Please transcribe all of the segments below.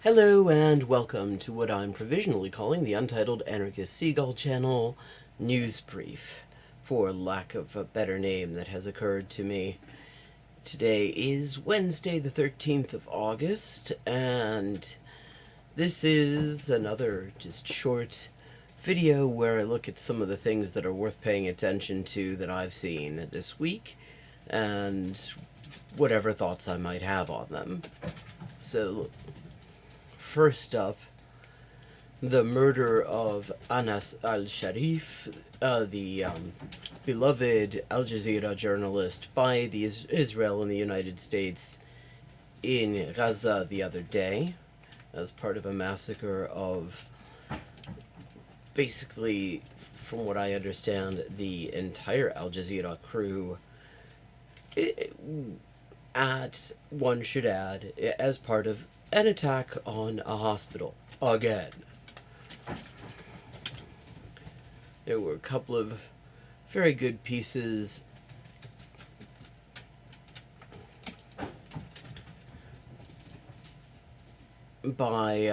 Hello and welcome to what I'm provisionally calling the Untitled Anarchist Seagull Channel News Brief, for lack of a better name that has occurred to me. Today is Wednesday the 13th of August, and this is another just short video where I look at some of the things that are worth paying attention to that I've seen this week, and whatever thoughts I might have on them. So, first up, the murder of al-Sharif, the beloved Al Jazeera journalist, by the Israel and the United States in Gaza the other day, as part of a massacre of, basically, from what I understand, the entire Al Jazeera crew, one should add, as part of an attack on a hospital. Again. There were a couple of very good pieces by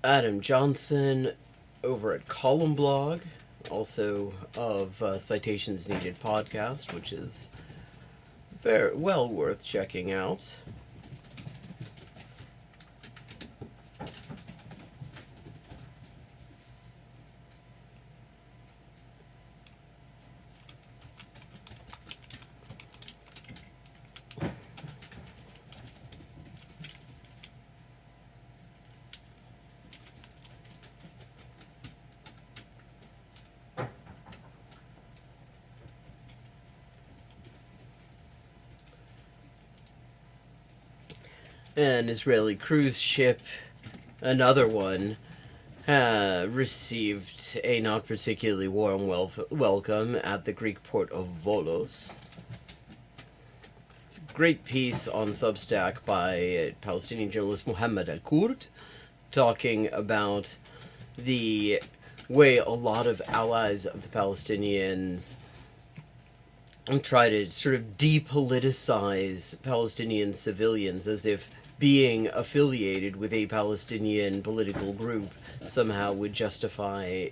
Adam Johnson over at Column Blog, also of Citations Needed podcast, which is very well worth checking out. An Israeli cruise ship, another one, received a not particularly warm welcome at the Greek port of Volos. It's a great piece on Substack by Palestinian journalist Mohammed el-Kurd, talking about the way a lot of allies of the Palestinians try to sort of depoliticize Palestinian civilians, as if being affiliated with a Palestinian political group somehow would justify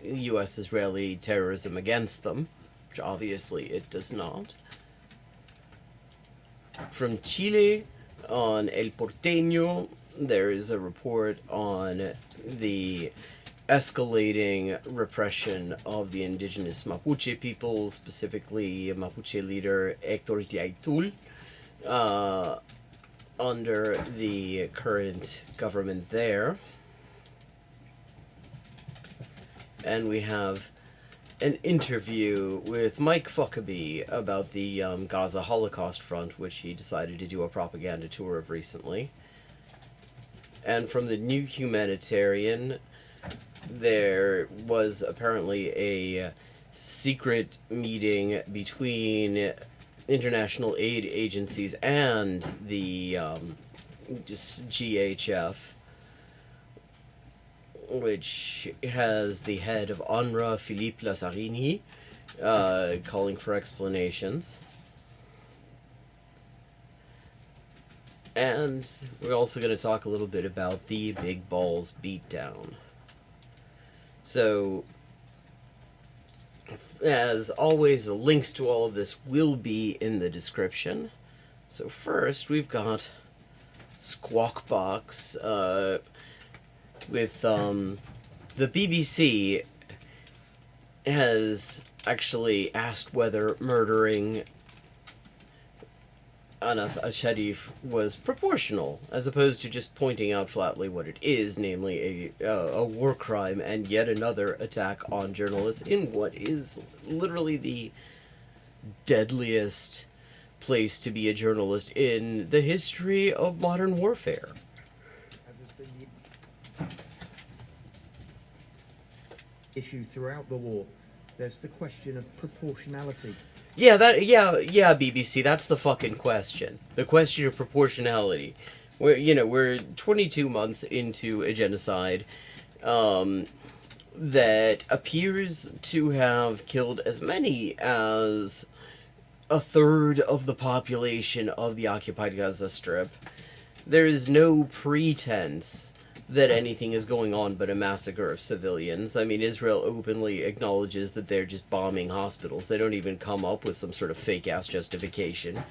U.S.-Israeli terrorism against them, which obviously it does not. From Chile, on El Porteño, there is a report on the escalating repression of the indigenous Mapuche people, specifically Mapuche leader Héctor Yaitul, under the current government there. And we have an interview with Mike Fuckabee about the Gaza Holocaust Front, which he decided to do a propaganda tour of recently. And from the New Humanitarian, there was apparently a secret meeting between international aid agencies and the GHF, which has the head of UNRWA, Philippe Lazzarini, calling for explanations. And we're also going to talk a little bit about the Big Balls Beatdown. So, as always, the links to all of this will be in the description. So first, we've got Squawk Box with the BBC has actually asked whether murdering Anas al-Sharif was proportional, as opposed to just pointing out flatly what it is, namely a war crime and yet another attack on journalists in what is literally the deadliest place to be a journalist in the history of modern warfare. Issue throughout the war. There's the question of proportionality. Yeah, BBC, that's the fucking question. The question of proportionality. We're 22 months into a genocide that appears to have killed as many as a third of the population of the occupied Gaza Strip. there is no pretense that anything is going on but a massacre of civilians. I mean, Israel openly acknowledges that they're just bombing hospitals. They don't even come up with some sort of fake-ass justification.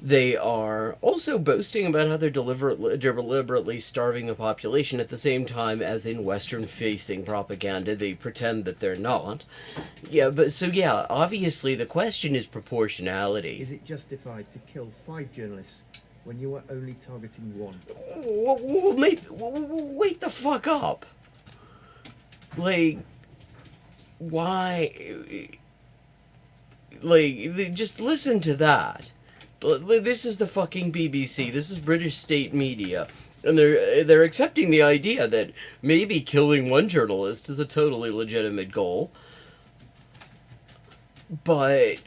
They are also boasting about how they're deliberately starving the population at the same time as in Western-facing propaganda they pretend that they're not. Yeah, but so yeah, obviously the question is proportionality. Is it justified to kill 5 journalists when you are only targeting 1? Wait the fuck up. Like, why? Like, just listen to that. This is the fucking BBC. This is British state media. And they're accepting the idea that maybe killing 1 journalist is a totally legitimate goal. But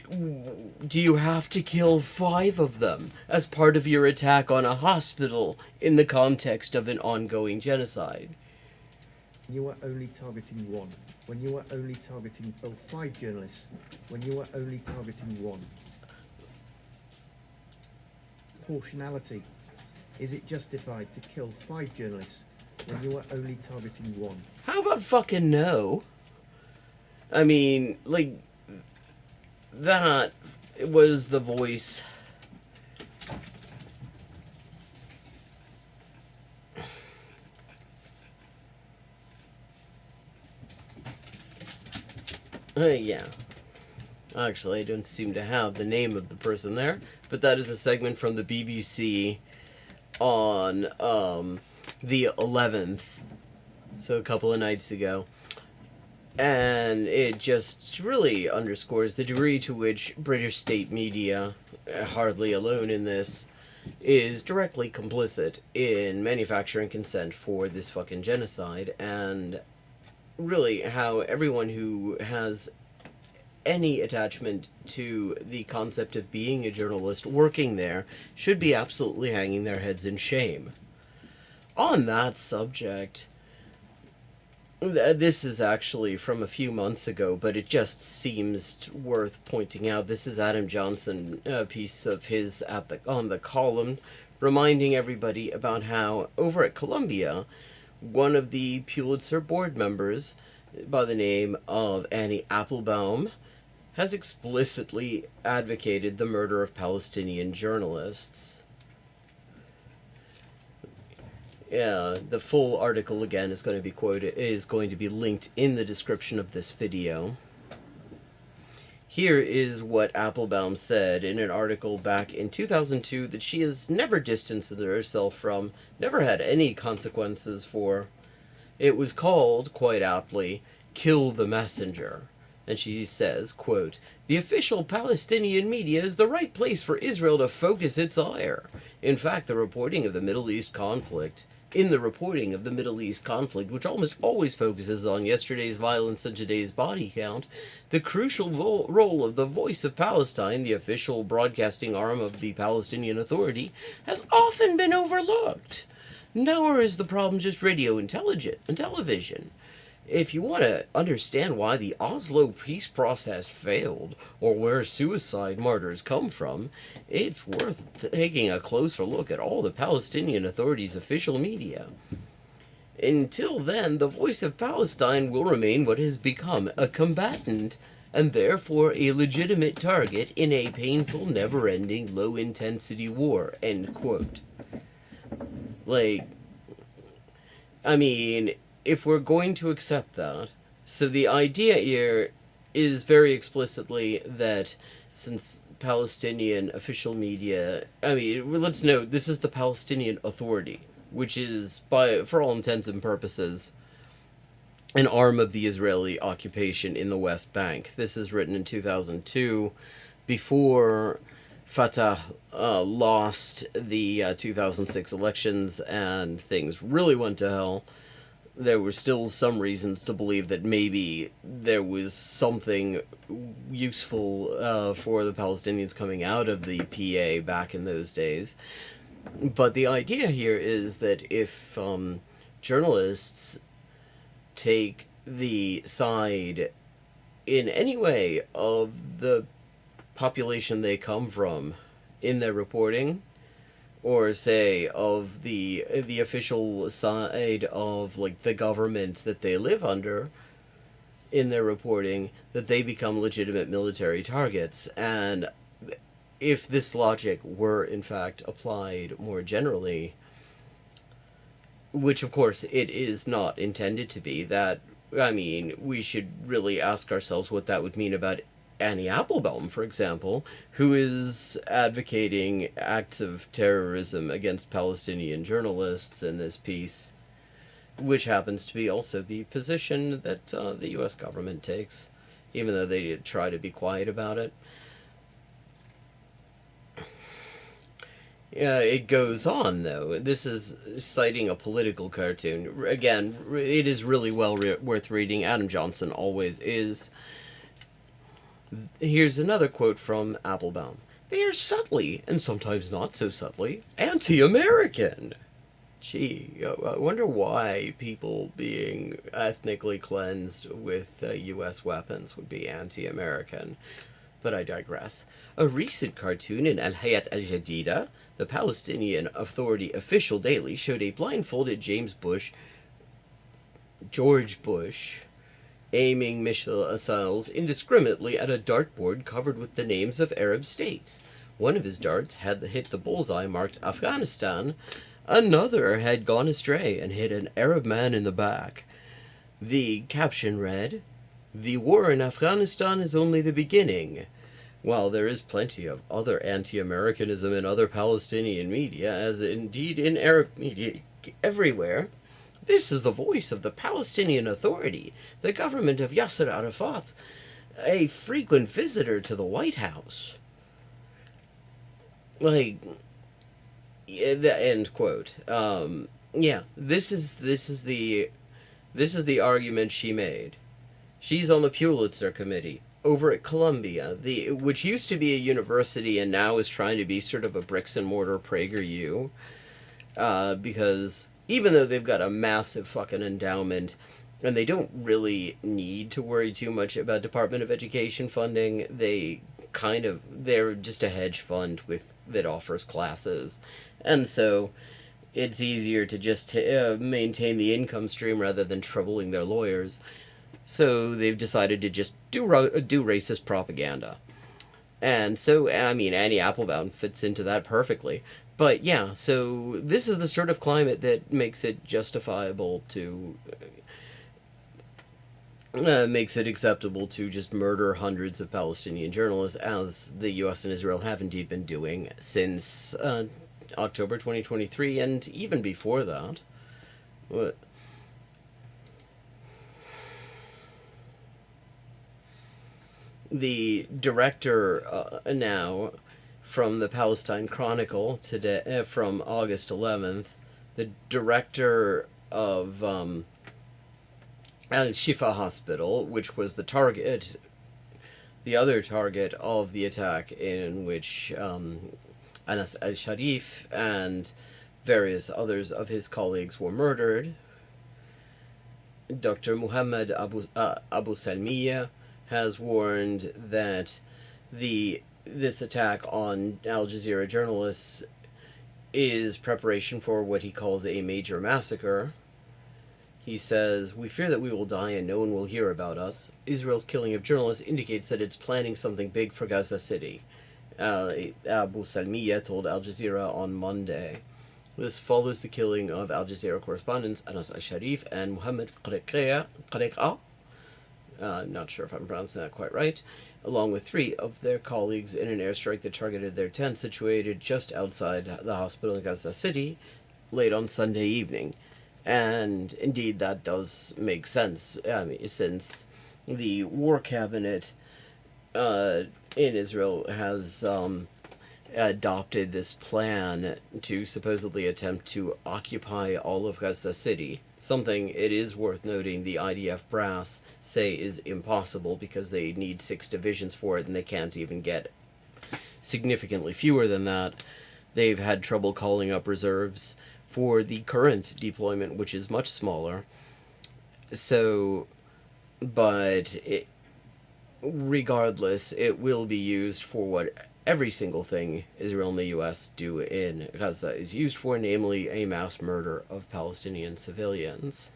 do you have to kill 5 of them as part of your attack on a hospital in the context of an ongoing genocide? You are only targeting 1. When you are only targeting 5 journalists, when you are only targeting 1. Proportionality. Is it justified to kill 5 journalists when you are only targeting 1? How about fucking no? I mean, like, that was the voice. Yeah. Actually, I don't seem to have the name of the person there, but that is a segment from the BBC on the 11th, so a couple of nights ago. And it just really underscores the degree to which British state media, hardly alone in this, is directly complicit in manufacturing consent for this fucking genocide, and really how everyone who has any attachment to the concept of being a journalist working there should be absolutely hanging their heads in shame. On that subject, this is actually from a few months ago, but it just seems worth pointing out. This is Adam Johnson, a piece of his on the column, reminding everybody about how over at Columbia, one of the Pulitzer board members by the name of Annie Applebaum has explicitly advocated the murder of Palestinian journalists. Yeah, the full article again is going to be linked in the description of this video. Here is what Applebaum said in an article back in 2002 that she has never distanced herself from, never had any consequences for. It was called, quite aptly, "Kill the Messenger." And she says, quote, "The official Palestinian media is the right place for Israel to focus its ire. In fact, in the reporting of the Middle East conflict, which almost always focuses on yesterday's violence and today's body count, the crucial role of the Voice of Palestine, the official broadcasting arm of the Palestinian Authority, has often been overlooked. Nor is the problem just radio and television. If you want to understand why the Oslo peace process failed, or where suicide martyrs come from, it's worth taking a closer look at all the Palestinian Authority's official media. Until then, the Voice of Palestine will remain what has become a combatant, and therefore a legitimate target in a painful, never-ending, low-intensity war," end quote. Like, I mean, if we're going to accept that, so the idea here is very explicitly that since Palestinian official media, I mean, let's note, this is the Palestinian Authority, which is, for all intents and purposes, an arm of the Israeli occupation in the West Bank. This is written in 2002, before Fatah lost the 2006 elections and things really went to hell. There were still some reasons to believe that maybe there was something useful for the Palestinians coming out of the PA back in those days. But the idea here is that if journalists take the side in any way of the population they come from in their reporting, or say of the official side of like the government that they live under in their reporting, that they become legitimate military targets. And if this logic were in fact applied more generally, which of course it is not intended to be, that, I mean, we should really ask ourselves what that would mean about Annie Applebaum, for example, who is advocating acts of terrorism against Palestinian journalists in this piece, which happens to be also the position that the U.S. government takes, even though they try to be quiet about it. It goes on, though. This is citing a political cartoon. Again, it is really well worth reading. Adam Johnson always is. Here's another quote from Applebaum. "They are subtly, and sometimes not so subtly, anti-American." Gee, I wonder why people being ethnically cleansed with U.S. weapons would be anti-American. But I digress. A recent cartoon in Al-Hayat al-Jadida, the Palestinian Authority official daily, showed a blindfolded George Bush, aiming missiles indiscriminately at a dartboard covered with the names of Arab states. One of his darts had hit the bullseye marked Afghanistan. Another had gone astray and hit an Arab man in the back. The caption read, "The war in Afghanistan is only the beginning." While there is plenty of other anti-Americanism in other Palestinian media, as indeed in Arab media everywhere, this is the voice of the Palestinian Authority, the government of Yasser Arafat, a frequent visitor to the White House. Like, yeah, the end quote. Yeah, this is the argument she made. She's on the Pulitzer committee over at Columbia, which used to be a university and now is trying to be sort of a bricks and mortar PragerU, because even though they've got a massive fucking endowment and they don't really need to worry too much about Department of Education funding, they're just a hedge fund that offers classes, and so it's easier to just maintain the income stream rather than troubling their lawyers. So they've decided to just do racist propaganda. And so, I mean, Annie Applebaum fits into that perfectly. But yeah, so this is the sort of climate that makes it justifiable to... makes it acceptable to just murder hundreds of Palestinian journalists, as the U.S. and Israel have indeed been doing since October 2023, and even before that. The director now from the Palestine Chronicle today, from August 11th, the director of al-Shifa Hospital, which was the other target of the attack in which al-Sharif and various others of his colleagues were murdered. Dr. Mohammed Abu Salmiya has warned that this attack on Al Jazeera journalists is preparation for what he calls a major massacre. He says, "We fear that we will die and no one will hear about us. Israel's killing of journalists indicates that it's planning something big for Gaza City," Abu Salmiya told Al Jazeera on Monday. This follows the killing of Al Jazeera correspondents Anas al-Sharif and Mohammed Qariqa. I'm not sure if I'm pronouncing that quite right, along with 3 of their colleagues in an airstrike that targeted their tent situated just outside the hospital in Gaza City late on Sunday evening. And indeed, that does make sense, since the war cabinet in Israel has adopted this plan to supposedly attempt to occupy all of Gaza City. Something, it is worth noting, the IDF brass say is impossible because they need 6 divisions for it and they can't even get significantly fewer than that. They've had trouble calling up reserves for the current deployment, which is much smaller. So, but regardless, it will be used for every single thing Israel and the U.S. do in Gaza is used for, namely a mass murder of Palestinian civilians.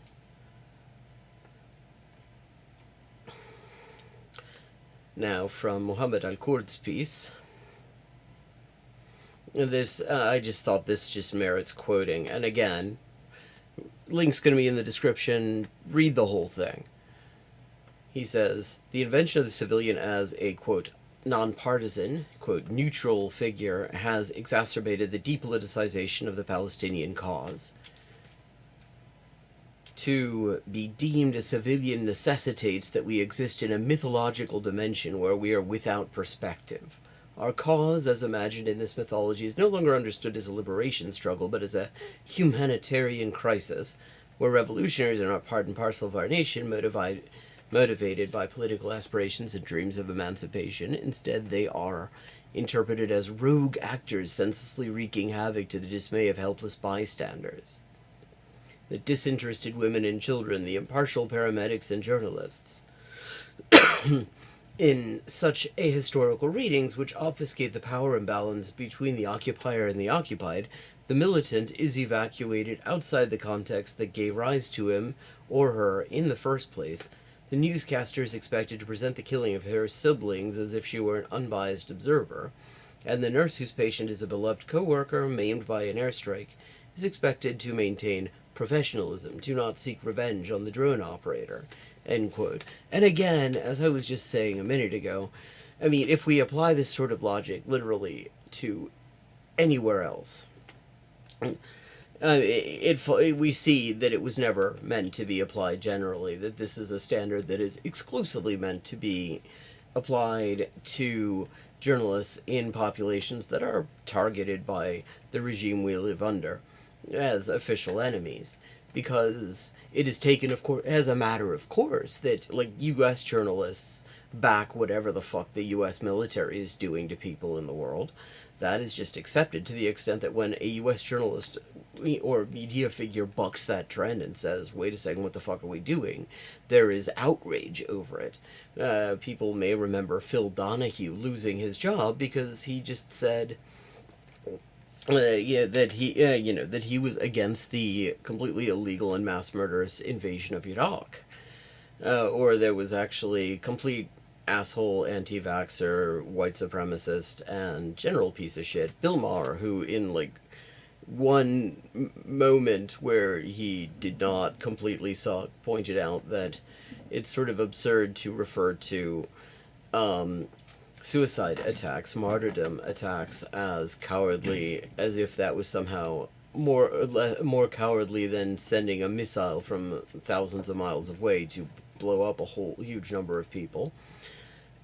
Now, from Mohammed al-Kurd's piece, this I just thought this just merits quoting, and again, link's going to be in the description. Read the whole thing. He says, the invention of the civilian as a, quote, nonpartisan, quote, neutral figure has exacerbated the depoliticization of the Palestinian cause. To be deemed a civilian necessitates that we exist in a mythological dimension where we are without perspective. Our cause, as imagined in this mythology, is no longer understood as a liberation struggle, but as a humanitarian crisis, where revolutionaries are not part and parcel of our nation, motivated by political aspirations and dreams of emancipation. Instead, they are interpreted as rogue actors senselessly wreaking havoc to the dismay of helpless bystanders. The disinterested women and children, the impartial paramedics and journalists. In such ahistorical readings, which obfuscate the power imbalance between the occupier and the occupied, the militant is evacuated outside the context that gave rise to him or her in the first place. The newscaster is expected to present the killing of her siblings as if she were an unbiased observer, and the nurse whose patient is a beloved co-worker maimed by an airstrike is expected to maintain professionalism, to not seek revenge on the drone operator. End quote. And again, as I was just saying a minute ago, I mean, if we apply this sort of logic literally to anywhere else, we see that it was never meant to be applied generally, that this is a standard that is exclusively meant to be applied to journalists in populations that are targeted by the regime we live under as official enemies. Because it is taken, of course, as a matter of course that, like, U.S. journalists back whatever the fuck the U.S. military is doing to people in the world. That is just accepted, to the extent that when a U.S. journalist or media figure bucks that trend and says, wait a second, what the fuck are we doing? There is outrage over it. People may remember Phil Donahue losing his job because he just said that he was against the completely illegal and mass murderous invasion of Iraq. Or there was actually complete asshole, anti-vaxxer, white supremacist, and general piece of shit, Bill Maher, who in, like, one moment where he did not completely suck, pointed out that it's sort of absurd to refer to suicide attacks, martyrdom attacks, as cowardly, as if that was somehow more cowardly than sending a missile from thousands of miles away to blow up a whole huge number of people.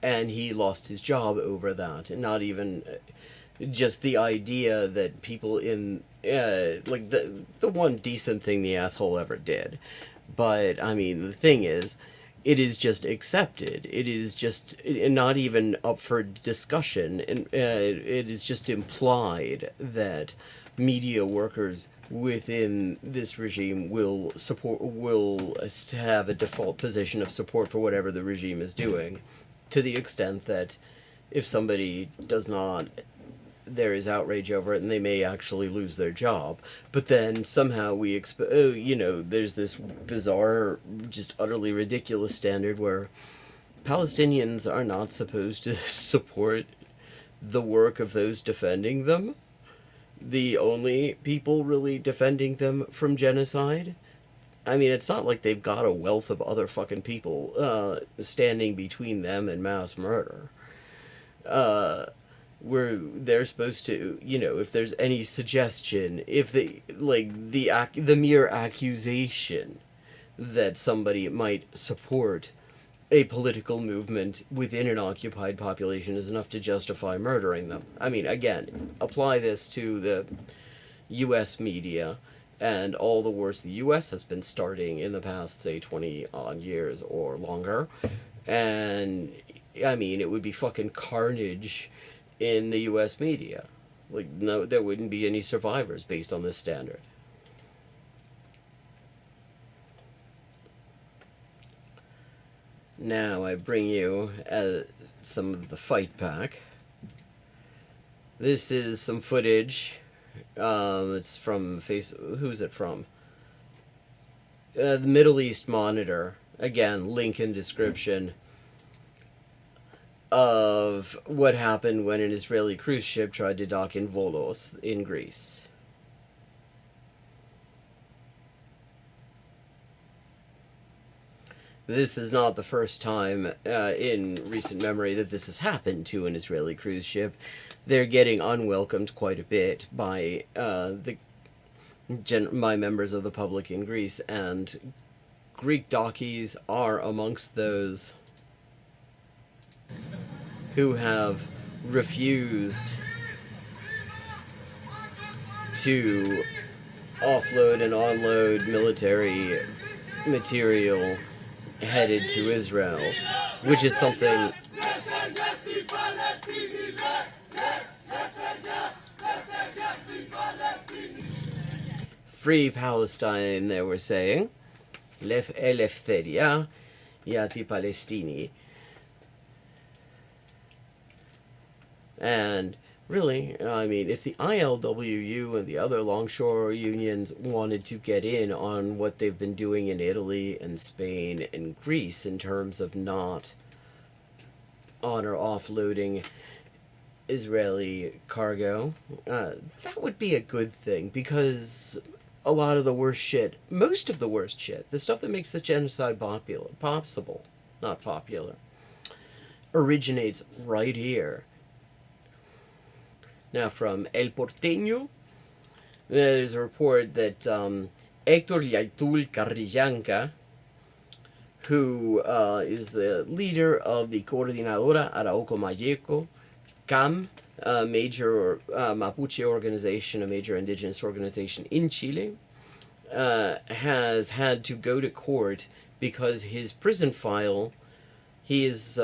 And he lost his job over that, and not even just the idea that people in like the one decent thing the asshole ever did. But I mean, the thing is, it is just accepted. It is just not even up for discussion, and it is just implied that media workers within this regime will have a default position of support for whatever the regime is doing, to the extent that if somebody does not, there is outrage over it and they may actually lose their job. But then somehow there's this bizarre, just utterly ridiculous standard where Palestinians are not supposed to support the work of those defending them. The only people really defending them from genocide. I mean, it's not like they've got a wealth of other fucking people standing between them and mass murder. Where they're supposed to, if there's any suggestion, if they, like, the mere accusation that somebody might support a political movement within an occupied population is enough to justify murdering them. I mean, again, apply this to the U.S. media and all the wars the U.S. has been starting in the past, say, 20-odd years or longer. And, I mean, it would be fucking carnage in the U.S. media. Like, no, there wouldn't be any survivors based on this standard. Now I bring you some of the fight back. This is some footage. It's from Who's it from? The Middle East Monitor. Again, link in description. Of what happened when an Israeli cruise ship tried to dock in Volos in Greece. This is not the first time in recent memory that this has happened to an Israeli cruise ship. They're getting unwelcomed quite a bit by by members of the public in Greece, and Greek dockies are amongst those who have refused to offload and unload military material headed to Israel, which is something Free Palestine, they were saying. Eleftheria Yati Palestini. And really, I mean, if the ILWU and the other longshore unions wanted to get in on what they've been doing in Italy and Spain and Greece in terms of not on or offloading Israeli cargo, that would be a good thing, because a lot of the worst shit, most of the worst shit, the stuff that makes the genocide possible, not popular, originates right here. Now, from El Porteño, there's a report that Héctor Yaitul Carrillanca, who is the leader of the Coordinadora Arauco Mayeco, CAM, a major Mapuche organization, a major indigenous organization in Chile, has had to go to court because his prison file, he is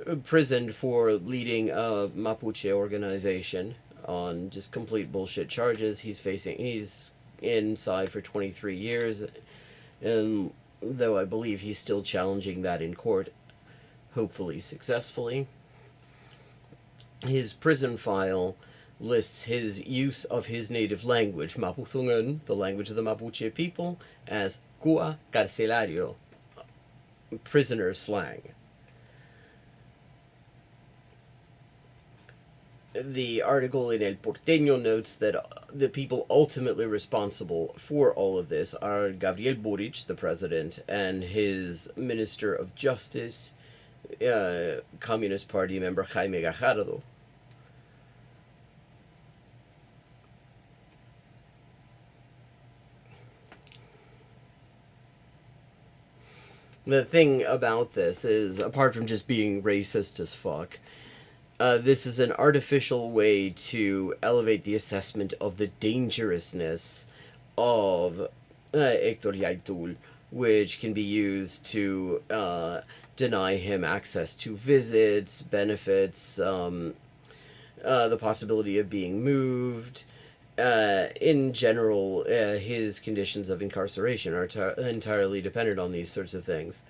imprisoned for leading a Mapuche organization on just complete bullshit charges. He's inside for 23 years, and though I believe he's still challenging that in court, hopefully successfully. His prison file lists his use of his native language, Mapuzungun, the language of the Mapuche people, as Cua Carcelario, prisoner slang. The article in El Porteño notes that the people ultimately responsible for all of this are Gabriel Boric, the president, and his Minister of Justice, Communist Party member Jaime Gajardo. The thing about this is, apart from just being racist as fuck, this is an artificial way to elevate the assessment of the dangerousness of Héctor Yaitul, which can be used to deny him access to visits, benefits, the possibility of being moved. In general, his conditions of incarceration are entirely dependent on these sorts of things.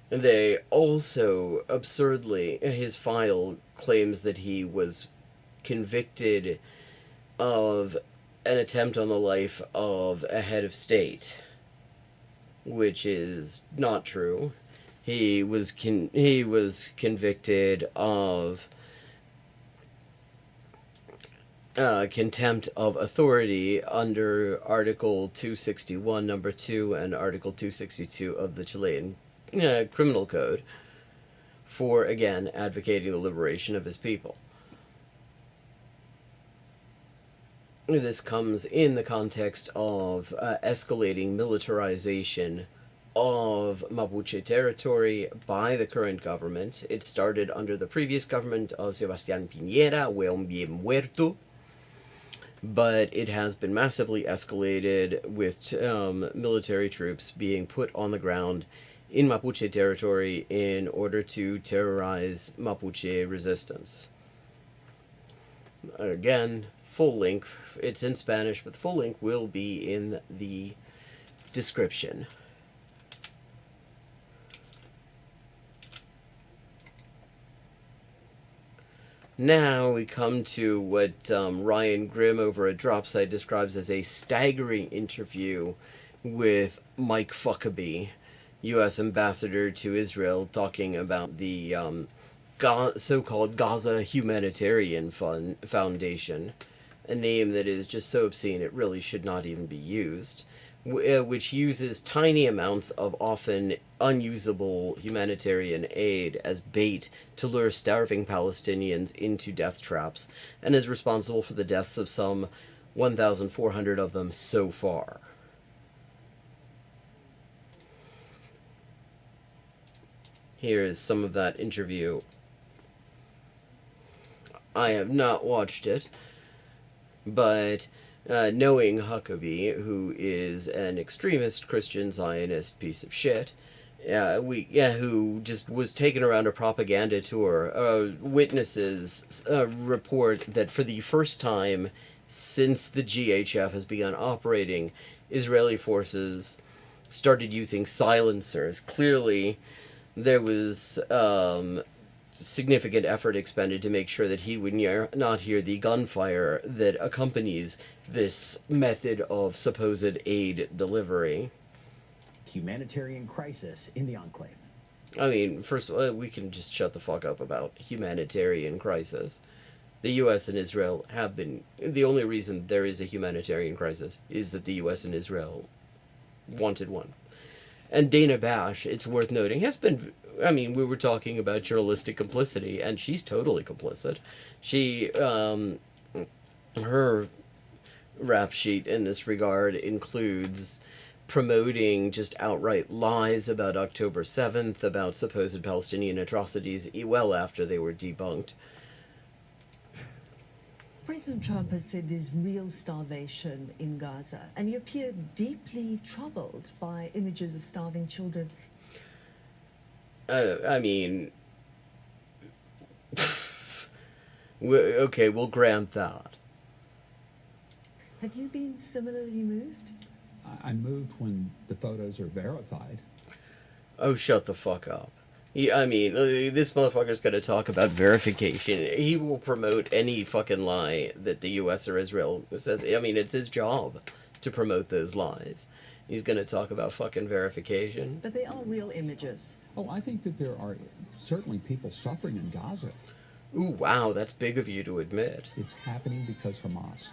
They also, absurdly, his file claims that he was convicted of an attempt on the life of a head of state, which is not true. He was convicted of contempt of authority under Article 261, number 2, and Article 262 of the Chilean Criminal Code for, again, advocating the liberation of his people. This comes in the context of escalating militarization of Mapuche territory by the current government. It started under the previous government of Sebastián Piñera, Hueón Bien Muerto, but it has been massively escalated with military troops being put on the ground in Mapuche territory in order to terrorize Mapuche resistance. Again, full link, it's in Spanish, but the full link will be in the description. Now we come to what Ryan Grimm over at Dropsite describes as a staggering interview with Mike Fuckabee, U.S. ambassador to Israel, talking about the so-called Gaza Humanitarian Foundation, a name that is just so obscene it really should not even be used, which uses tiny amounts of often unusable humanitarian aid as bait to lure starving Palestinians into death traps, and is responsible for the deaths of some 1,400 of them so far. Here is some of that interview. I have not watched it, but knowing Huckabee, who is an extremist Christian Zionist piece of shit, who just was taken around a propaganda tour, witnesses report that for the first time since the GHF has begun operating, Israeli forces started using silencers. Clearly, there was significant effort expended to make sure that he would not hear the gunfire that accompanies this method of supposed aid delivery. Humanitarian crisis in the enclave. I mean, first of all, we can just shut the fuck up about humanitarian crisis. The U.S. and Israel have been... The only reason there is a humanitarian crisis is that the U.S. and Israel wanted one. And Dana Bash, it's worth noting, has been... I mean, we were talking about journalistic complicity, and she's totally complicit. She, her rap sheet in this regard includes promoting just outright lies about October 7th, about supposed Palestinian atrocities, well after they were debunked. President Trump has said there's real starvation in Gaza, and he appeared deeply troubled by images of starving children. I mean, okay, we'll grant that. Have you been similarly moved? I'm moved when the photos are verified. Oh, shut the fuck up. I mean, this motherfucker's gonna talk about verification. He will promote any fucking lie that the U.S. or Israel says. I mean, it's his job to promote those lies. He's gonna talk about fucking verification. But they are real images. Oh, I think that there are certainly people suffering in Gaza. Ooh, wow, that's big of you to admit. It's happening because Hamas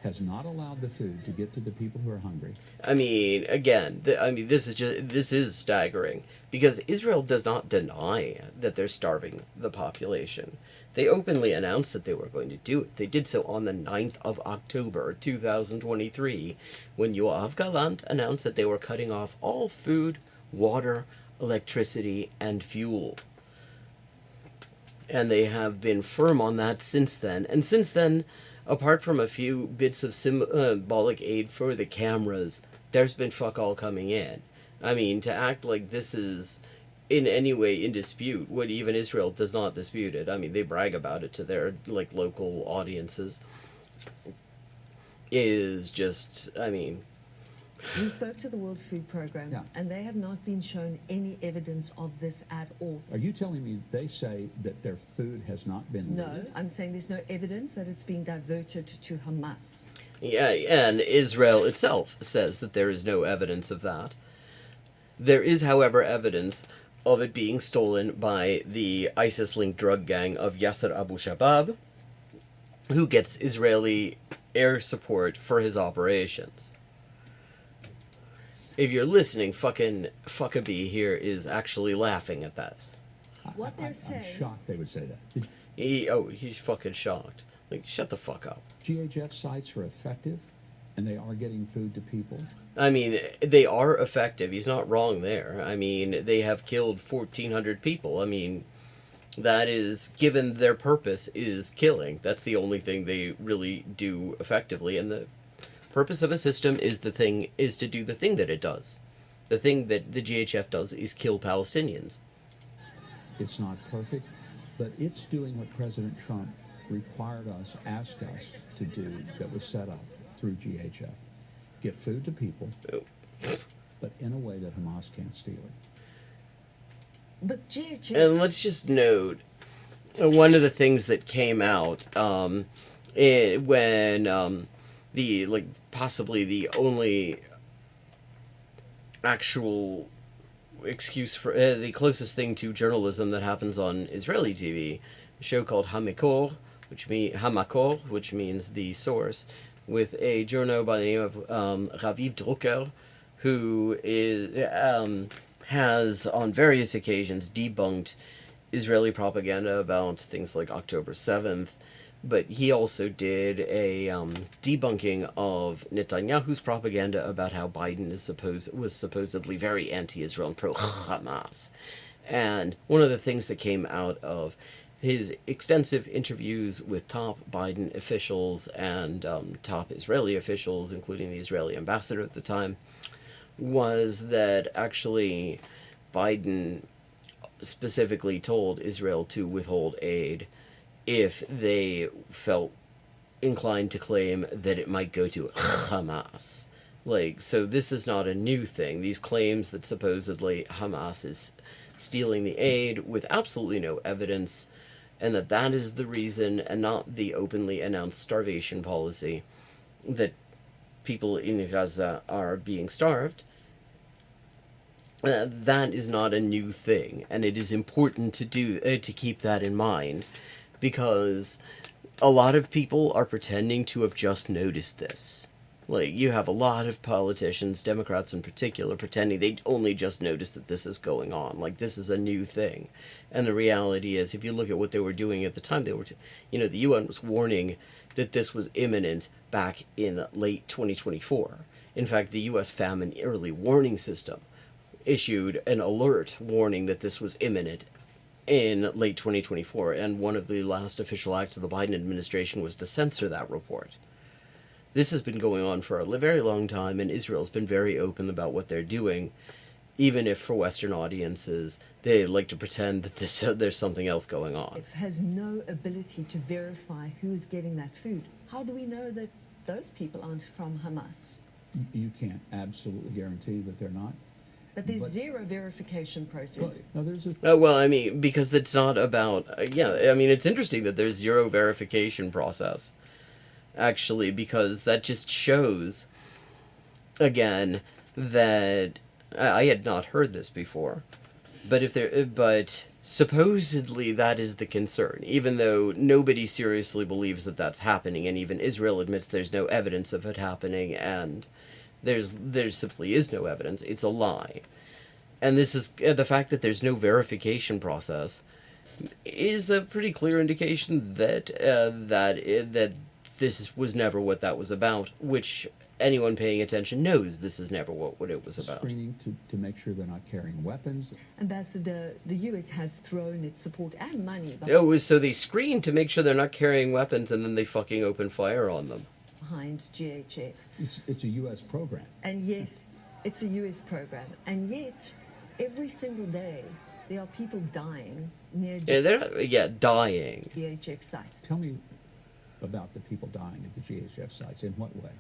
has not allowed the food to get to the people who are hungry. I mean, again, this is staggering, because Israel does not deny that they're starving the population. They openly announced that they were going to do it. They did so on the 9th of October, 2023, when Yoav Gallant announced that they were cutting off all food, water, electricity, and fuel. And they have been firm on that since then. And since then, apart from a few bits of symbolic aid for the cameras, there's been fuck all coming in. I mean, to act like this is in any way in dispute, when even Israel does not dispute it. I mean, they brag about it to their, like, local audiences, is just, I mean... We spoke to the World Food Programme, Yeah. and they have not been shown any evidence of this at all. Are you telling me they say that their food has not been No, looted? I'm saying there's no evidence that it's being diverted to Hamas. Yeah, and Israel itself says that there is no evidence of that. There is, however, evidence of it being stolen by the ISIS-linked drug gang of Yasser Abu Shabab, who gets Israeli air support for his operations. If you're listening, fucking Fuckabee here is actually laughing at that. What they're I'm saying- shocked they would say that. He's fucking shocked. Like, shut the fuck up. GHF sites are effective, and they are getting food to people. I mean, they are effective. He's not wrong there. I mean, they have killed 1,400 people. I mean, that is, given their purpose is killing. That's the only thing they really do effectively. And the purpose of a system is to do the thing that it does. The thing that the GHF does is kill Palestinians. It's not perfect, but it's doing what President Trump required us, asked us to do, that was set up through GHF. Get food to people, but in a way that Hamas can't steal it. But GHF... And let's just note, one of the things that came out when the possibly the only actual excuse for the closest thing to journalism that happens on Israeli TV, a show called Hamakor, which means the source, with a journo by the name of Raviv Drucker, who has on various occasions debunked Israeli propaganda about things like October 7th, but he also did a debunking of Netanyahu's propaganda about how Biden was supposedly very anti-Israel and pro-Hamas. And one of the things that came out of his extensive interviews with top Biden officials and top Israeli officials, including the Israeli ambassador at the time, was that actually Biden specifically told Israel to withhold aid if they felt inclined to claim that it might go to Hamas. So this is not a new thing. These claims that supposedly Hamas is stealing the aid with absolutely no evidence, and that is the reason, and not the openly announced starvation policy, that people in Gaza are being starved. That is not a new thing, and it is important to keep that in mind, because a lot of people are pretending to have just noticed this. You have a lot of politicians, Democrats in particular, pretending they only just noticed that this is going on. This is a new thing. And the reality is, if you look at what they were doing at the time, the UN was warning that this was imminent back in late 2024. In fact, the U.S. Famine Early Warning System issued an alert warning that this was imminent in late 2024, and one of the last official acts of the Biden administration was to censor that report. This has been going on for a very long time, and Israel's been very open about what they're doing, even if for Western audiences they like to pretend that there's something else going on. Has no ability to verify who is getting that food. How do we know that those people aren't from Hamas? You can't absolutely guarantee that they're not. But there's zero verification process. Well, there's because it's not about... it's interesting that there's zero verification process, actually, because that just shows, again, that... I had not heard this before, but supposedly that is the concern, even though nobody seriously believes that that's happening, and even Israel admits there's no evidence of it happening, and there simply is no evidence. It's a lie. And this is the fact that there's no verification process is a pretty clear indication that that this was never what that was about, which anyone paying attention knows this is never what it was about. Screening to make sure they're not carrying weapons. Ambassador, the U.S. has thrown its support and money so they screen to make sure they're not carrying weapons, and then they fucking open fire on them. Behind GHF. It's a U.S. program. And yes, it's a U.S. program. And yet, every single day, there are people dying near dying. GHF sites. Tell me about the people dying at the GHF sites. In what way?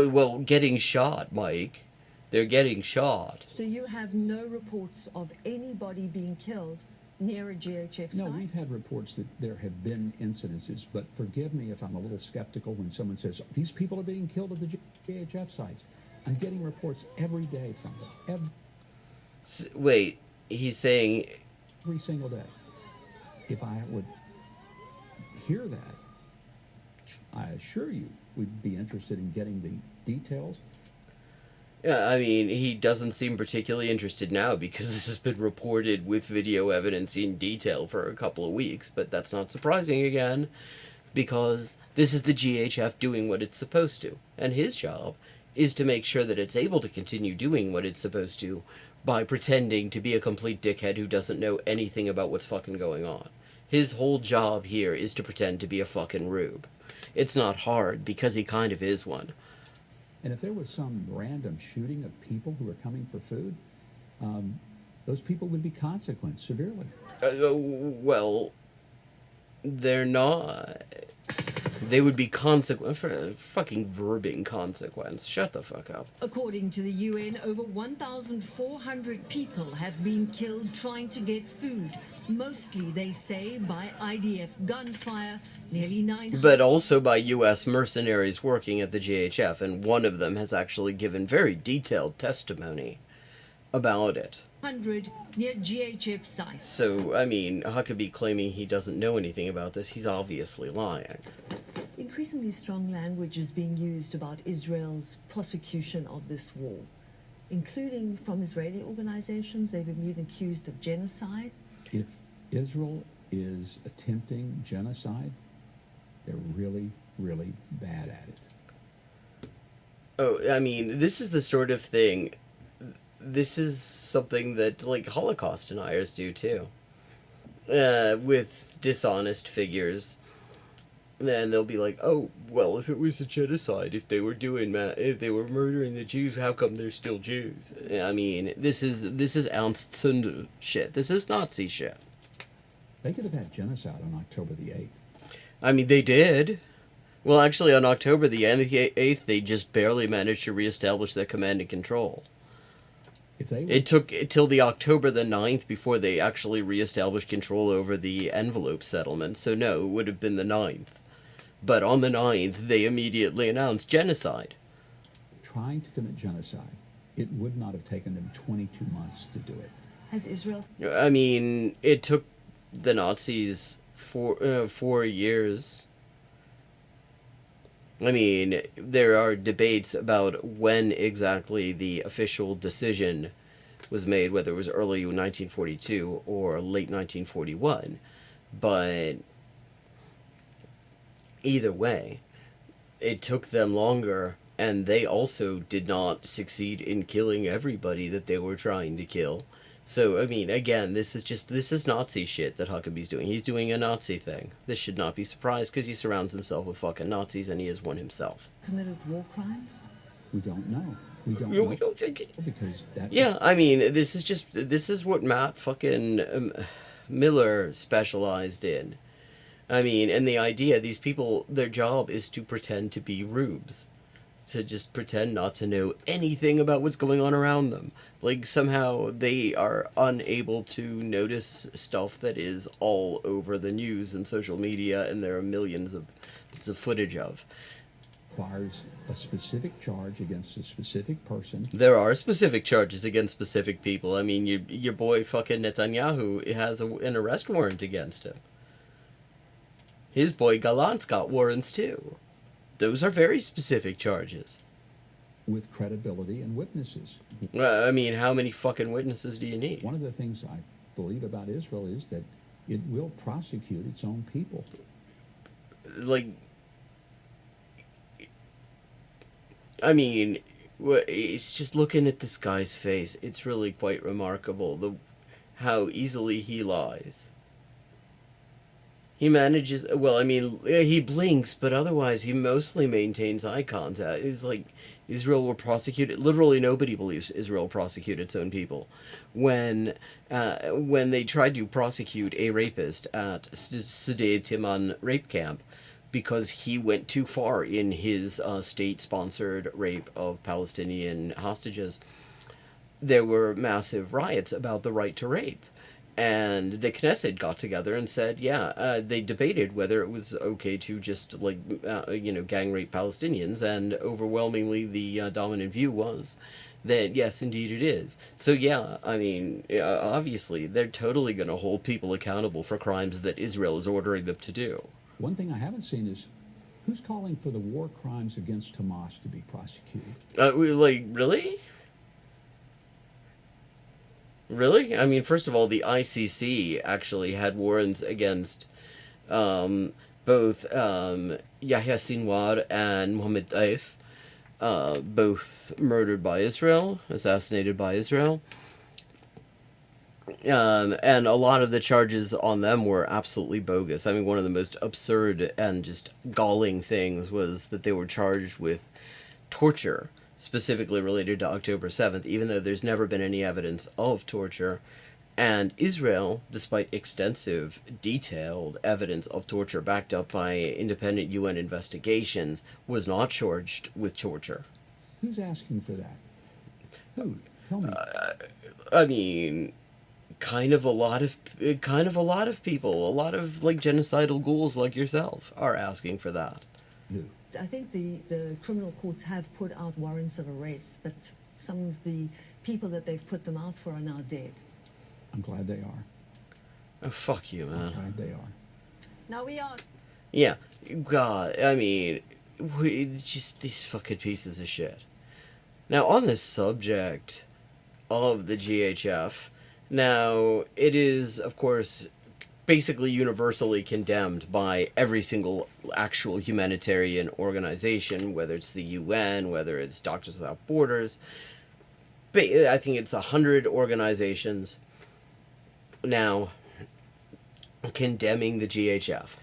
Well, getting shot, Mike. They're getting shot. So you have no reports of anybody being killed near a GHF site? No, we've had reports that there have been incidences, but forgive me if I'm a little skeptical when someone says, these people are being killed at the GHF sites. I'm getting reports every day from them. Wait, he's saying... Every single day. If I would hear that, I assure you we'd be interested in getting the details. Yeah, I mean, he doesn't seem particularly interested now because this has been reported with video evidence in detail for a couple of weeks, but that's not surprising again, because this is the GHF doing what it's supposed to, and his job is to make sure that it's able to continue doing what it's supposed to by pretending to be a complete dickhead who doesn't know anything about what's fucking going on. His whole job here is to pretend to be a fucking rube. It's not hard, because he kind of is one. And if there was some random shooting of people who are coming for food, those people would be consequenced severely. Well, they're not. They would be fucking verbing consequence. Shut the fuck up. According to the UN, over 1,400 people have been killed trying to get food Mostly, they say, by IDF gunfire, nearly 900. But also by U.S. mercenaries working at the GHF, and one of them has actually given very detailed testimony about it. Near GHF sites. So, I mean, Huckabee claiming he doesn't know anything about this, he's obviously lying. Increasingly strong language is being used about Israel's prosecution of this war, including from Israeli organizations. They've been accused of genocide. If Israel is attempting genocide, they're really, really bad at it. Oh, I mean, this is the sort of thing, this is something that, like, Holocaust deniers do, too. With dishonest figures. Then they'll be like, oh, well, if it was a genocide, if they were murdering the Jews, how come they're still Jews? I mean, this is Ernst Zünder shit. This is Nazi shit. They could have had genocide on October the 8th. I mean, they did. Well, actually, on October the 8th, they just barely managed to reestablish their command and control. If they were, It took till the October the 9th before they actually reestablished control over the envelope settlement, so no, it would have been the 9th. But on the 9th, they immediately announced genocide. trying to commit genocide, it would not have taken them 22 months to do it. Has Israel? I mean, it took the Nazis 4 years. I mean, there are debates about when exactly the official decision was made, whether it was early 1942 or late 1941. But either way, it took them longer, and they also did not succeed in killing everybody that they were trying to kill. So, I mean, again, this is Nazi shit that Huckabee's doing. He's doing a Nazi thing. This should not be surprised, because he surrounds himself with fucking Nazis, and he is one himself. Committed war crimes? We don't know. We don't know because that. Yeah, I mean, this is what Matt fucking Miller specialized in. I mean, and the idea, these people, their job is to pretend to be rubes. To just pretend not to know anything about what's going on around them. Like, somehow they are unable to notice stuff that is all over the news and social media, and there are millions of bits of footage of. Requires a specific charge against a specific person. There are specific charges against specific people. I mean, your boy fucking Netanyahu has an arrest warrant against him. His boy Gallant's got warrants too. Those are very specific charges. With credibility and witnesses. I mean, how many fucking witnesses do you need? One of the things I believe about Israel is that it will prosecute its own people. Like, I mean, it's just looking at this guy's face. It's really quite remarkable how easily he lies. He manages, well, I mean, he blinks, but otherwise he mostly maintains eye contact. It's like Israel will prosecute it. Literally nobody believes Israel will prosecute its own people. When they tried to prosecute a rapist at Sde Timan rape camp because he went too far in his state-sponsored rape of Palestinian hostages, there were massive riots about the right to rape. And the Knesset got together and said, they debated whether it was okay to just, gang rape Palestinians, and overwhelmingly the dominant view was that, yes, indeed it is. So, yeah, I mean, obviously, they're totally going to hold people accountable for crimes that Israel is ordering them to do. One thing I haven't seen is who's calling for the war crimes against Hamas to be prosecuted? Really? Really? I mean, first of all, the ICC actually had warrants against both Yahya Sinwar and Mohammed Taif, both murdered by Israel, assassinated by Israel. And a lot of the charges on them were absolutely bogus. I mean, one of the most absurd and just galling things was that they were charged with torture, specifically related to October 7th, even though there's never been any evidence of torture. And Israel, despite extensive, detailed evidence of torture backed up by independent UN investigations, was not charged with torture. Who's asking for that? Who? Tell me. I mean, kind of a lot of people, a lot of like genocidal ghouls like yourself are asking for that. Who? I think the criminal courts have put out warrants of arrest, but some of the people that they've put them out for are now dead. I'm glad they are. Oh, fuck you, I'm man. glad they are. Now we are. Yeah, God, I mean, just these fucking pieces of shit. Now, on the subject of the GHF, now, it is, of course, basically universally condemned by every single actual humanitarian organization, whether it's the UN, whether it's Doctors Without Borders. I think it's 100 organizations now condemning the GHF.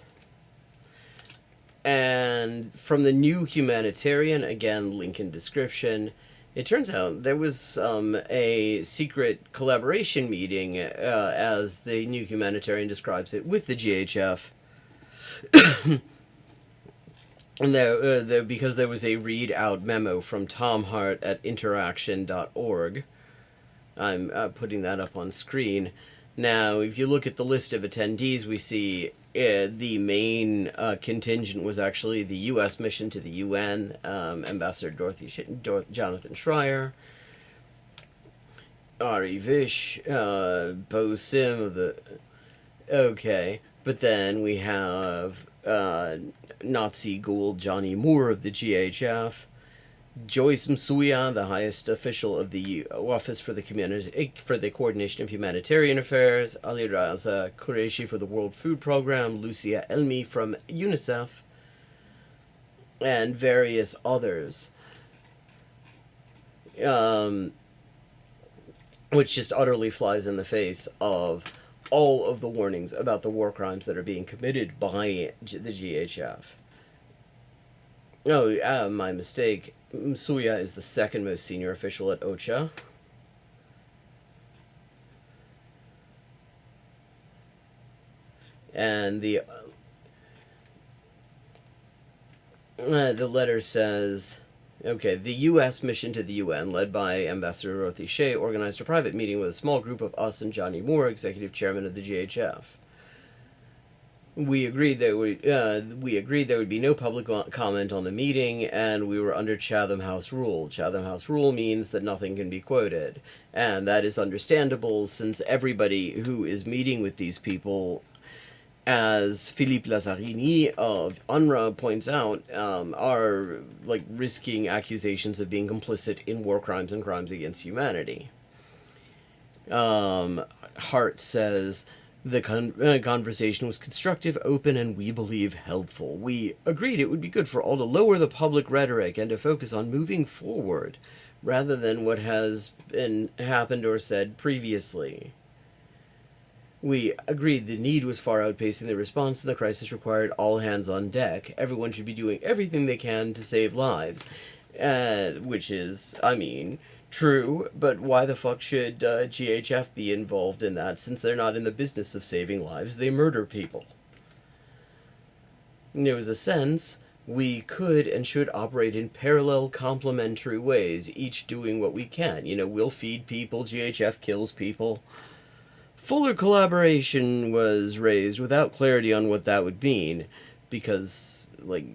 And from the New Humanitarian, again, link in description, it turns out there was a secret collaboration meeting, as the New Humanitarian describes it, with the GHF. And because there was a read-out memo from Tom Hart at interaction.org. I'm putting that up on screen. Now, if you look at the list of attendees, we see the main contingent was actually the U.S. mission to the UN, Ambassador Jonathan Schreier, Ari Vish, Bo Sim of the... Okay, but then we have Nazi ghoul Johnny Moore of the GHF, Joyce Msuya, the highest official of the Office for the Coordination of Humanitarian Affairs, Ali Raza Qureshi for the World Food Program, Lucia Elmi from UNICEF, and various others. Which just utterly flies in the face of all of the warnings about the war crimes that are being committed by the GHF. Oh, my mistake. Msuya is the second most senior official at OCHA. And the letter says, okay, the U.S. mission to the UN, led by Ambassador Dorothy Shea, organized a private meeting with a small group of us and Johnny Moore, executive chairman of the GHF. We agreed there would be no public comment on the meeting, and we were under Chatham House rule. Chatham House rule means that nothing can be quoted, and that is understandable since everybody who is meeting with these people, as Philippe Lazzarini of UNRWA points out, are like risking accusations of being complicit in war crimes and crimes against humanity. Hart says, the conversation was constructive, open, and we believe helpful. We agreed it would be good for all to lower the public rhetoric and to focus on moving forward, rather than what has been happened or said previously. We agreed the need was far outpacing the response, and the crisis required all hands on deck. Everyone should be doing everything they can to save lives. Which is, I mean, true, but why the fuck should GHF be involved in that, since they're not in the business of saving lives? They murder people. There was a sense we could and should operate in parallel, complementary ways, each doing what we can. You know, we'll feed people, GHF kills people. Fuller collaboration was raised without clarity on what that would mean, because, like,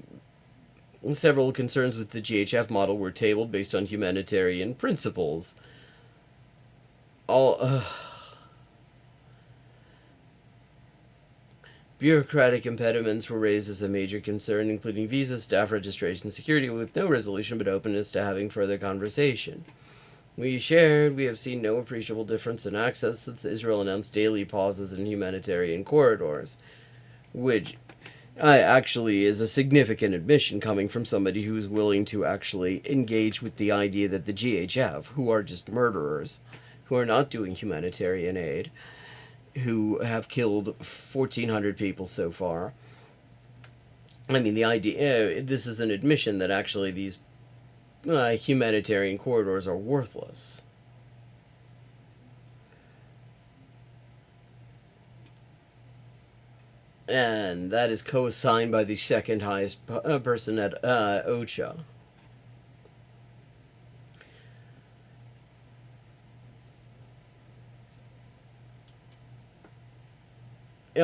several concerns with the GHF model were tabled based on humanitarian principles. Bureaucratic impediments were raised as a major concern, including visa, staff registration, security, with no resolution but openness to having further conversation. We have seen no appreciable difference in access since Israel announced daily pauses in humanitarian corridors, which actually is a significant admission coming from somebody who's willing to actually engage with the idea that the GHF, who are just murderers, who are not doing humanitarian aid, who have killed 1,400 people so far. I mean, the idea, this is an admission that actually these humanitarian corridors are worthless. And that is co-assigned by the second highest person at OCHA.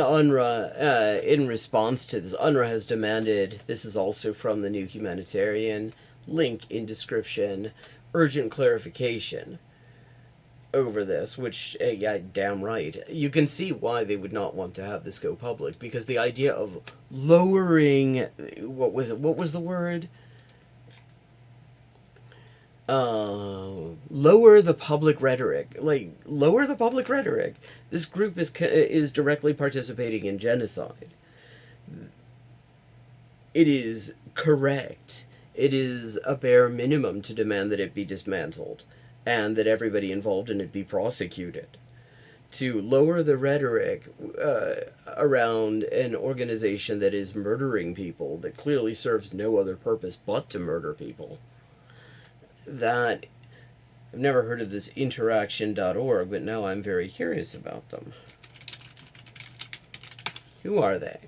UNRWA, in response to this, UNRWA has demanded, this is also from the New Humanitarian, link in description, urgent clarification over this, which, yeah, damn right. You can see why they would not want to have this go public, because the idea of lowering, what was the word? Lower the public rhetoric. Like, lower the public rhetoric. This group is directly participating in genocide. It is correct. It is a bare minimum to demand that it be dismantled, and that everybody involved in it be prosecuted. To lower the rhetoric around an organization that is murdering people, that clearly serves no other purpose but to murder people. That, I've never heard of this interaction.org, but now I'm very curious about them. Who are they?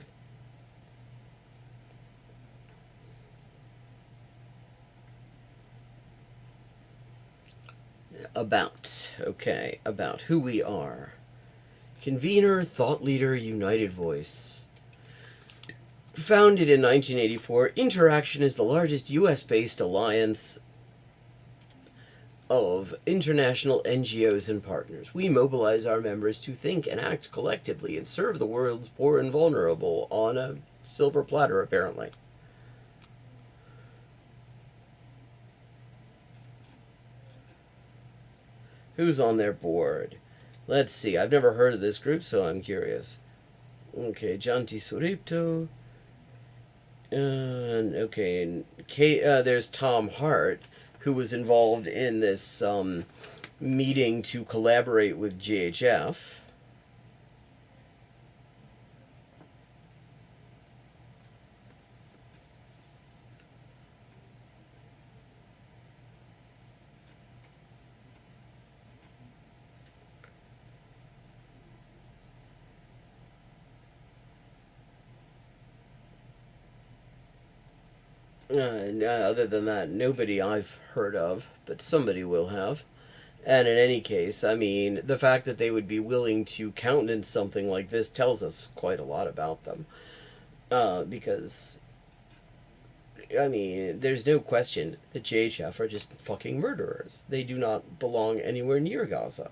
About, okay, about who we are. Convener, thought leader, United Voice. Founded in 1984, Interaction is the largest US-based alliance of international NGOs and partners. We mobilize our members to think and act collectively and serve the world's poor and vulnerable on a silver platter, apparently. Who's on their board? Let's see. I've never heard of this group, so I'm curious. Okay, Janti Suripto. And okay, there's Tom Hart, who was involved in this meeting to collaborate with GHF. Other than that, nobody I've heard of, but somebody will have. And in any case, I mean, the fact that they would be willing to countenance something like this tells us quite a lot about them. Because, I mean, there's no question that JHF are just fucking murderers. They do not belong anywhere near Gaza.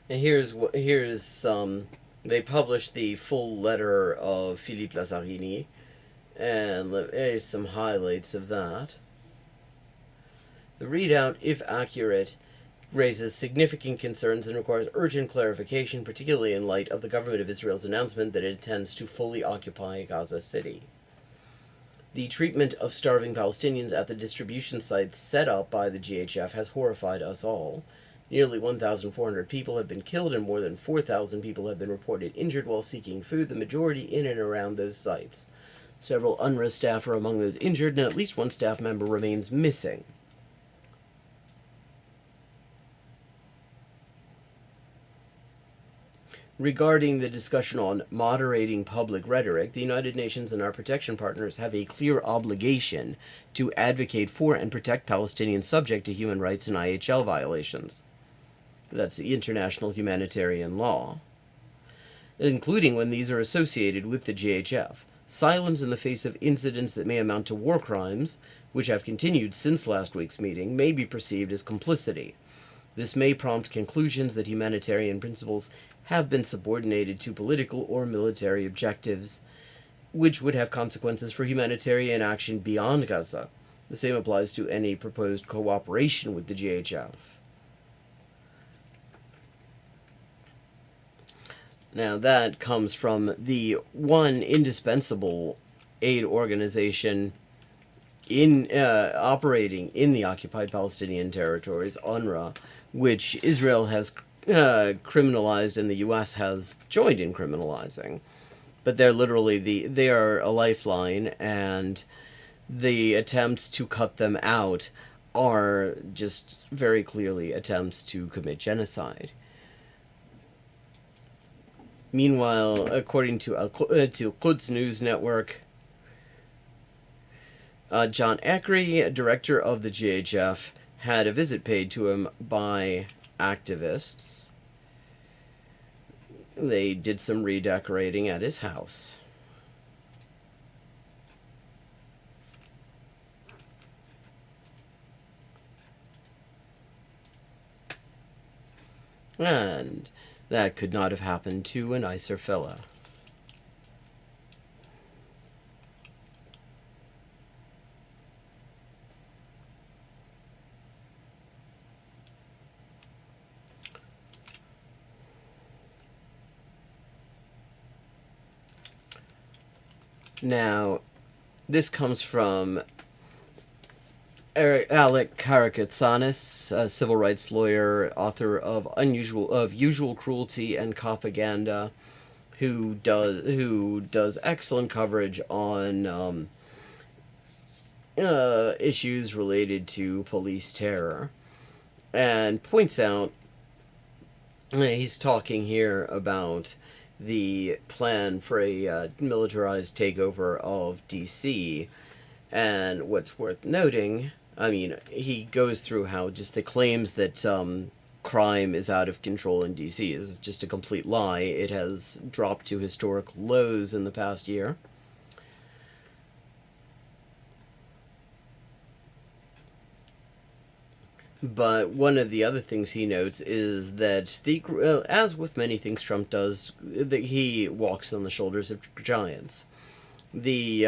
And here's they published the full letter of Philippe Lazzarini, and here's some highlights of that. The readout, if accurate, raises significant concerns and requires urgent clarification, particularly in light of the government of Israel's announcement that it intends to fully occupy Gaza City. The treatment of starving Palestinians at the distribution sites set up by the GHF has horrified us all. Nearly 1,400 people have been killed and more than 4,000 people have been reported injured while seeking food, the majority in and around those sites. Several UNRWA staff are among those injured, and at least one staff member remains missing. Regarding the discussion on moderating public rhetoric, the United Nations and our protection partners have a clear obligation to advocate for and protect Palestinians subject to human rights and IHL violations. That's the international humanitarian law, including when these are associated with the GHF. Silence in the face of incidents that may amount to war crimes, which have continued since last week's meeting, may be perceived as complicity. This may prompt conclusions that humanitarian principles have been subordinated to political or military objectives, which would have consequences for humanitarian action beyond Gaza. The same applies to any proposed cooperation with the GHF. Now that comes from the one indispensable aid organization operating in the occupied Palestinian territories, UNRWA, which Israel has criminalized and the U.S. has joined in criminalizing. But they're literally they are a lifeline, and the attempts to cut them out are just very clearly attempts to commit genocide. Meanwhile, according to Quds News Network, John Ackery, director of the GHF, had a visit paid to him by activists. They did some redecorating at his house. And that could not have happened to a nicer fella. Now, this comes from Alec Karakatsanis, a civil rights lawyer, author of Usual Cruelty and Propaganda, who does excellent coverage on issues related to police terror, and points out, he's talking here about the plan for a militarized takeover of DC, and what's worth noting, I mean, he goes through how just the claims that crime is out of control in DC is just a complete lie. It has dropped to historic lows in the past year. But one of the other things he notes is that as with many things Trump does, that he walks on the shoulders of giants. The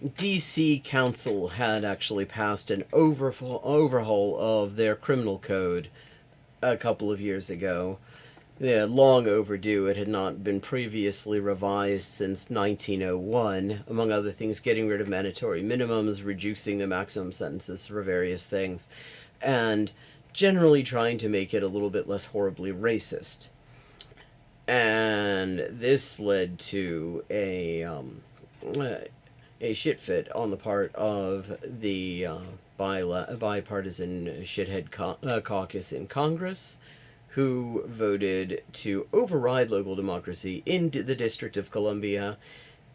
DC Council had actually passed an overhaul of their criminal code a couple of years ago. Yeah, long overdue. It had not been previously revised since 1901, among other things, getting rid of mandatory minimums, reducing the maximum sentences for various things, and generally trying to make it a little bit less horribly racist. And this led to a shit fit on the part of the bipartisan shithead caucus in Congress, who voted to override local democracy in the District of Columbia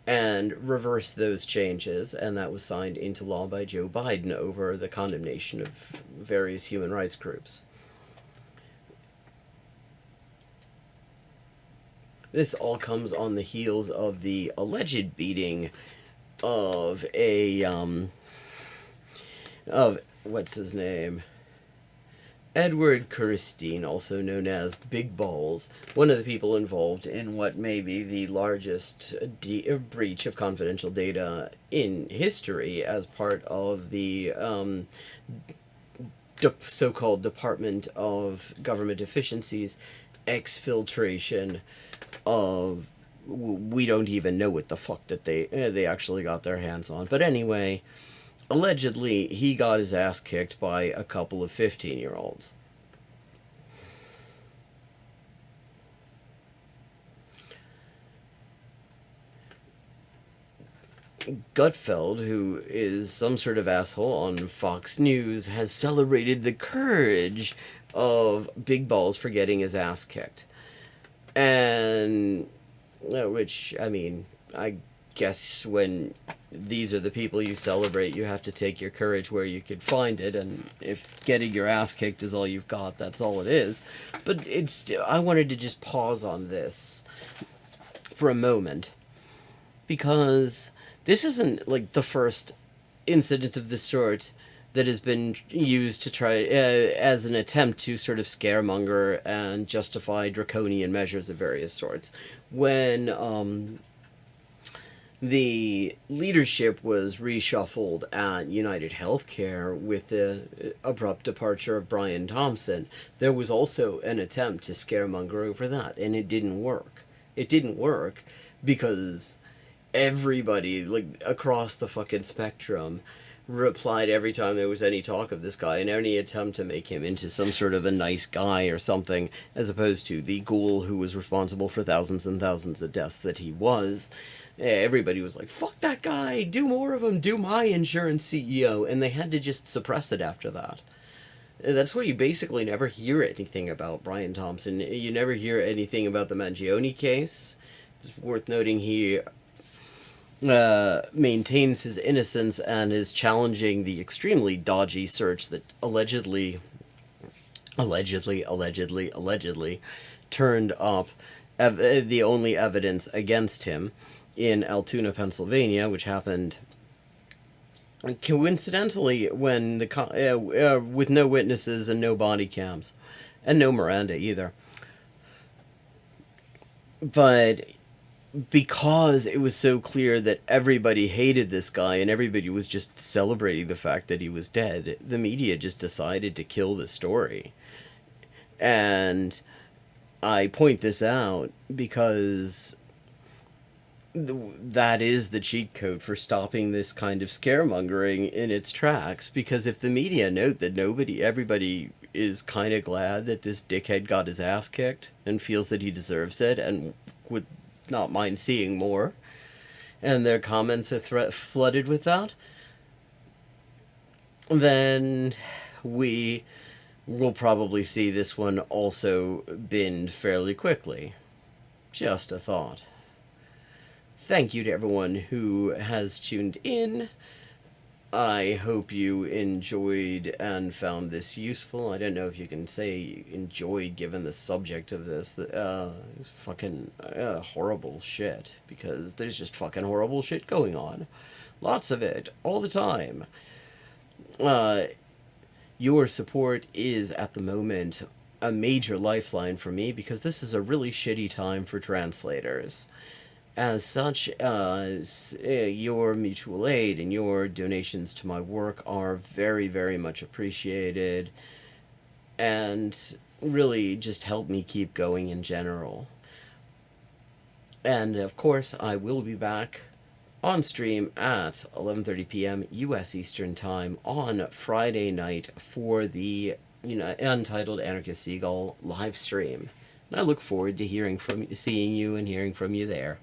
and reverse those changes, and that was signed into law by Joe Biden over the condemnation of various human rights groups. This all comes on the heels of the alleged beating of what's his name? Edward Christine, also known as Big Balls, one of the people involved in what may be the largest breach of confidential data in history as part of the so-called Department of Government Efficiencies exfiltration of, we don't even know what the fuck that they actually got their hands on. But anyway, allegedly, he got his ass kicked by a couple of 15-year-olds. Gutfeld, who is some sort of asshole on Fox News, has celebrated the courage of Big Balls for getting his ass kicked. And, which, I mean, I guess when these are the people you celebrate, you have to take your courage where you could find it, and if getting your ass kicked is all you've got, that's all it is. But I wanted to just pause on this for a moment, because this isn't like the first incident of this sort that has been used to try as an attempt to sort of scaremonger and justify draconian measures of various sorts. When the leadership was reshuffled at United Healthcare with the abrupt departure of Brian Thompson, there was also an attempt to scaremonger over that, and it didn't work. It didn't work because everybody, like, across the fucking spectrum replied every time there was any talk of this guy, and any attempt to make him into some sort of a nice guy or something, as opposed to the ghoul who was responsible for thousands and thousands of deaths that he was. Everybody was like, fuck that guy, do more of him, do my insurance CEO, and they had to just suppress it after that. That's why you basically never hear anything about Brian Thompson. You never hear anything about the Mangione case, It's worth noting he maintains his innocence and is challenging the extremely dodgy search that allegedly turned up the only evidence against him in Altoona, Pennsylvania, which happened coincidentally when with no witnesses and no body cams and no Miranda either. But because it was so clear that everybody hated this guy and everybody was just celebrating the fact that he was dead, the media just decided to kill the story. And I point this out because that is the cheat code for stopping this kind of scaremongering in its tracks. Because if the media note that everybody is kind of glad that this dickhead got his ass kicked and feels that he deserves it and would not mind seeing more, and their comments are flooded with that, then we will probably see this one also binned fairly quickly. Just a thought. Thank you to everyone who has tuned in. I hope you enjoyed and found this useful. I don't know if you can say enjoyed given the subject of this. Fucking horrible shit. Because there's just fucking horrible shit going on. Lots of it. All the time. Your support is, at the moment, a major lifeline for me because this is a really shitty time for translators. As such, your mutual aid and your donations to my work are very, very much appreciated and really just help me keep going in general. And, of course, I will be back on stream at 11:30 p.m. U.S. Eastern Time on Friday night for the Untitled Anarchist Seagull live stream. And I look forward to seeing you and hearing from you there.